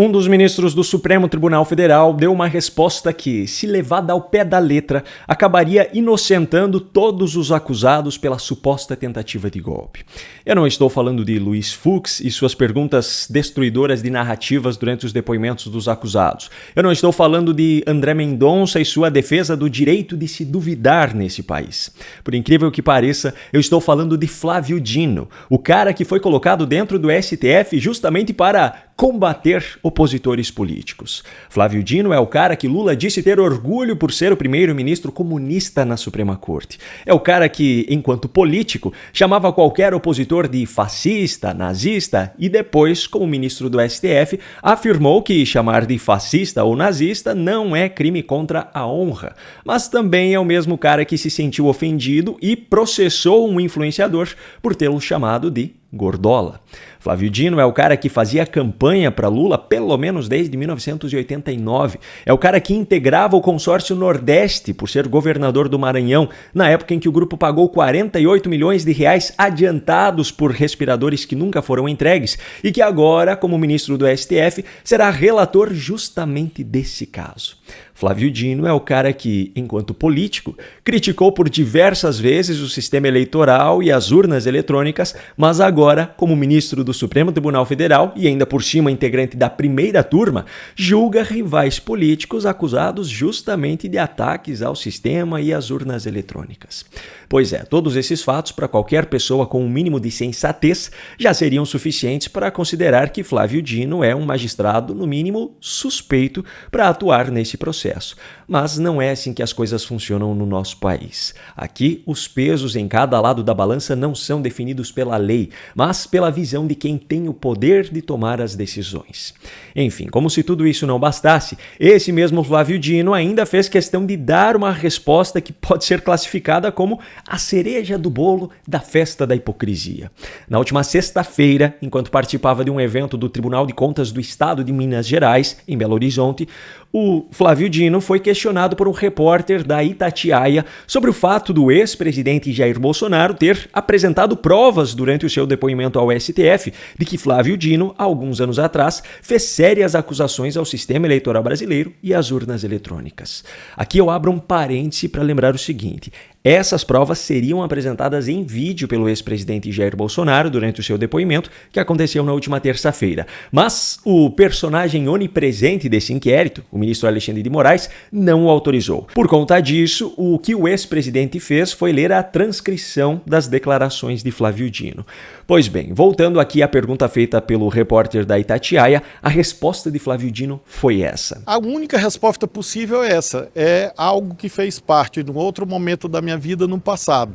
Um dos ministros do Supremo Tribunal Federal deu uma resposta que, se levada ao pé da letra, acabaria inocentando todos os acusados pela suposta tentativa de golpe. Eu não estou falando de Luiz Fux e suas perguntas destruidoras de narrativas durante os depoimentos dos acusados. Eu não estou falando de André Mendonça e sua defesa do direito de se duvidar nesse país. Por incrível que pareça, eu estou falando de Flávio Dino, o cara que foi colocado dentro do STF justamente para combater opositores políticos. Flávio Dino é o cara que Lula disse ter orgulho por ser o primeiro-ministro comunista na Suprema Corte. É o cara que, enquanto político, chamava qualquer opositor de fascista, nazista e depois, como ministro do STF, afirmou que chamar de fascista ou nazista não é crime contra a honra. Mas também é o mesmo cara que se sentiu ofendido e processou um influenciador por tê-lo chamado de gordola. Flávio Dino é o cara que fazia campanha para Lula pelo menos desde 1989. É o cara que integrava o consórcio Nordeste por ser governador do Maranhão, na época em que o grupo pagou 48 milhões de reais adiantados por respiradores que nunca foram entregues e que agora, como ministro do STF, será relator justamente desse caso. Flávio Dino é o cara que, enquanto político, criticou por diversas vezes o sistema eleitoral e as urnas eletrônicas, mas agora, como ministro do Supremo Tribunal Federal e ainda por cima integrante da primeira turma, julga rivais políticos acusados justamente de ataques ao sistema e às urnas eletrônicas. Pois é, todos esses fatos, para qualquer pessoa com um mínimo de sensatez, já seriam suficientes para considerar que Flávio Dino é um magistrado, no mínimo, suspeito para atuar nesse processo. Mas não é assim que as coisas funcionam no nosso país. Aqui, os pesos em cada lado da balança não são definidos pela lei, mas pela visão de quem tem o poder de tomar as decisões. Enfim, como se tudo isso não bastasse, esse mesmo Flávio Dino ainda fez questão de dar uma resposta que pode ser classificada como a cereja do bolo da festa da hipocrisia. Na última sexta-feira, enquanto participava de um evento do Tribunal de Contas do Estado de Minas Gerais, em Belo Horizonte, o Flávio Dino foi questionado por um repórter da Itatiaia sobre o fato do ex-presidente Jair Bolsonaro ter apresentado provas durante o seu depoimento ao STF de que Flávio Dino, há alguns anos atrás, fez sérias acusações ao sistema eleitoral brasileiro e às urnas eletrônicas. Aqui eu abro um parêntese para lembrar o seguinte: essas provas seriam apresentadas em vídeo pelo ex-presidente Jair Bolsonaro durante o seu depoimento, que aconteceu na última terça-feira. Mas o personagem onipresente desse inquérito, o ministro Alexandre de Moraes, não o autorizou. Por conta disso, o que o ex-presidente fez foi ler a transcrição das declarações de Flávio Dino. Pois bem, voltando aqui à pergunta feita pelo repórter da Itatiaia, a resposta de Flávio Dino foi essa. A única resposta possível é essa. É algo que fez parte de um outro momento da minha vida no passado.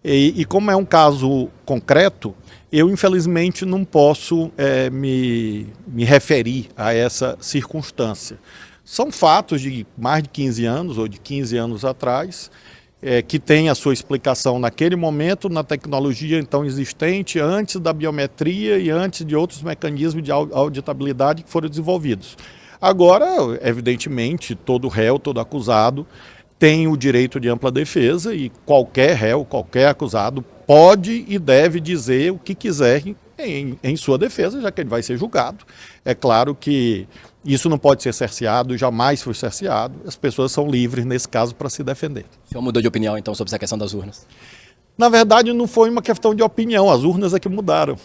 E como é um caso concreto, eu infelizmente não posso me referir a essa circunstância. São fatos de mais de 15 anos ou de 15 anos atrás, que tem a sua explicação naquele momento, na tecnologia então existente, antes da biometria e antes de outros mecanismos de auditabilidade que foram desenvolvidos. Agora, evidentemente, todo réu, todo acusado tem o direito de ampla defesa e qualquer réu, qualquer acusado pode e deve dizer o que quiser em sua defesa, já que ele vai ser julgado. É claro que isso não pode ser cerceado, jamais foi cerceado. As pessoas são livres, nesse caso, para se defender. O senhor mudou de opinião, então, sobre essa questão das urnas? Na verdade, não foi uma questão de opinião, as urnas é que mudaram.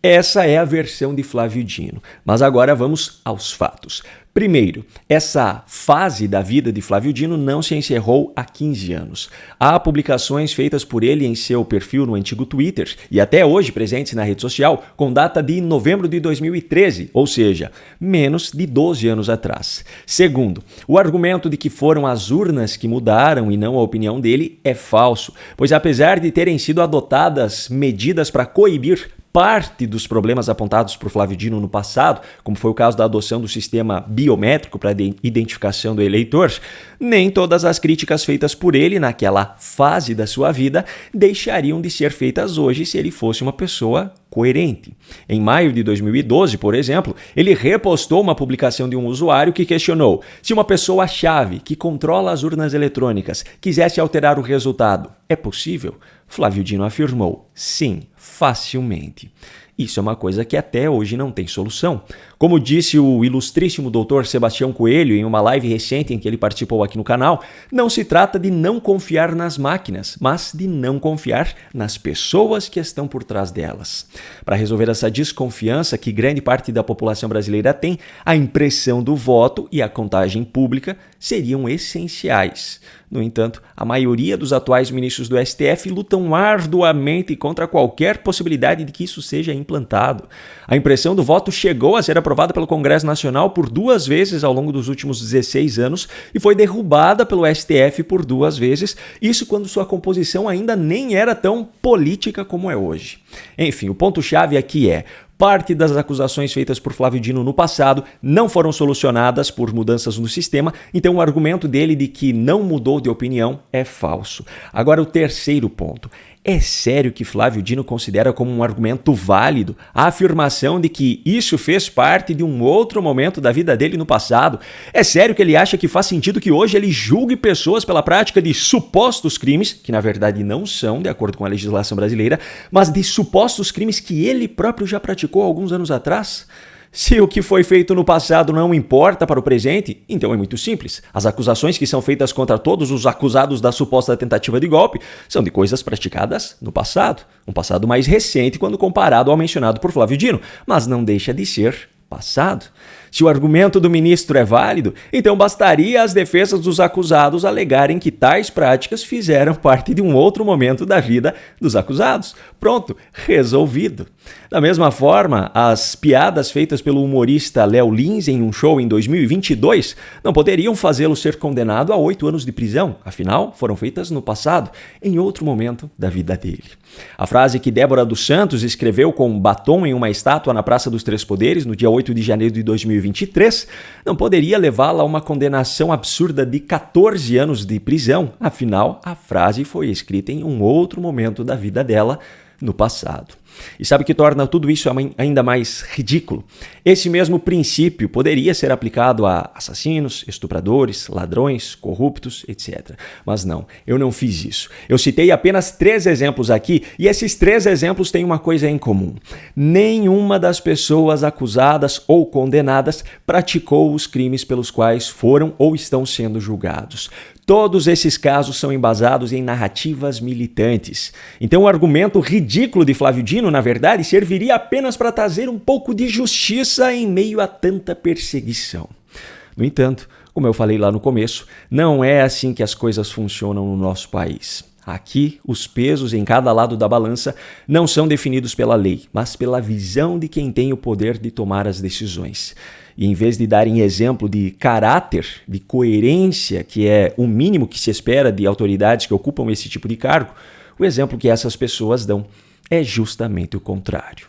Essa é a versão de Flávio Dino. Mas agora vamos aos fatos. Primeiro, essa fase da vida de Flávio Dino não se encerrou há 15 anos. Há publicações feitas por ele em seu perfil no antigo Twitter e até hoje presentes na rede social com data de novembro de 2013, ou seja, menos de 12 anos atrás. Segundo, o argumento de que foram as urnas que mudaram e não a opinião dele é falso, pois apesar de terem sido adotadas medidas para coibir parte dos problemas apontados por Flávio Dino no passado, como foi o caso da adoção do sistema biométrico para a identificação do eleitor, nem todas as críticas feitas por ele naquela fase da sua vida deixariam de ser feitas hoje se ele fosse uma pessoa coerente. Em maio de 2012, por exemplo, ele repostou uma publicação de um usuário que questionou se uma pessoa-chave que controla as urnas eletrônicas quisesse alterar o resultado. É possível? Flávio Dino afirmou: sim, facilmente. Isso é uma coisa que até hoje não tem solução. Como disse o ilustríssimo Dr. Sebastião Coelho em uma live recente em que ele participou aqui no canal, não se trata de não confiar nas máquinas, mas de não confiar nas pessoas que estão por trás delas. Para resolver essa desconfiança que grande parte da população brasileira tem, a impressão do voto e a contagem pública seriam essenciais. No entanto, a maioria dos atuais ministros do STF lutam arduamente contra qualquer possibilidade de que isso seja implantado. A impressão do voto chegou a ser aprovada pelo Congresso Nacional por 2 vezes ao longo dos últimos 16 anos e foi derrubada pelo STF por 2 vezes, isso quando sua composição ainda nem era tão política como é hoje. Enfim, o ponto-chave aqui é: parte das acusações feitas por Flávio Dino no passado não foram solucionadas por mudanças no sistema, então o argumento dele de que não mudou de opinião é falso. Agora, o terceiro ponto. É sério que Flávio Dino considera como um argumento válido a afirmação de que isso fez parte de um outro momento da vida dele no passado? É sério que ele acha que faz sentido que hoje ele julgue pessoas pela prática de supostos crimes, que na verdade não são, de acordo com a legislação brasileira, mas de supostos crimes que ele próprio já praticou alguns anos atrás? Se o que foi feito no passado não importa para o presente, então é muito simples. As acusações que são feitas contra todos os acusados da suposta tentativa de golpe são de coisas praticadas no passado. Um passado mais recente quando comparado ao mencionado por Flávio Dino, mas não deixa de ser passado. Se o argumento do ministro é válido, então bastaria as defesas dos acusados alegarem que tais práticas fizeram parte de um outro momento da vida dos acusados. Pronto, resolvido. Da mesma forma, as piadas feitas pelo humorista Léo Lins em um show em 2022 não poderiam fazê-lo ser condenado a 8 anos de prisão, afinal, foram feitas no passado, em outro momento da vida dele. A frase que Débora dos Santos escreveu com batom em uma estátua na Praça dos Três Poderes no dia 8 de janeiro de 2023 não poderia levá-la a uma condenação absurda de 14 anos de prisão, afinal, a frase foi escrita em um outro momento da vida dela, no passado. E sabe o que torna tudo isso ainda mais ridículo? Esse mesmo princípio poderia ser aplicado a assassinos, estupradores, ladrões, corruptos, etc. Mas não, eu não fiz isso. Eu citei apenas 3 exemplos aqui e esses 3 exemplos têm uma coisa em comum. Nenhuma das pessoas acusadas ou condenadas praticou os crimes pelos quais foram ou estão sendo julgados. Todos esses casos são embasados em narrativas militantes. Então o argumento ridículo de Flávio Dino, na verdade, serviria apenas para trazer um pouco de justiça em meio a tanta perseguição. No entanto, como eu falei lá no começo, não é assim que as coisas funcionam no nosso país. Aqui, os pesos em cada lado da balança não são definidos pela lei, mas pela visão de quem tem o poder de tomar as decisões. E em vez de darem exemplo de caráter, de coerência, que é o mínimo que se espera de autoridades que ocupam esse tipo de cargo, o exemplo que essas pessoas dão é justamente o contrário.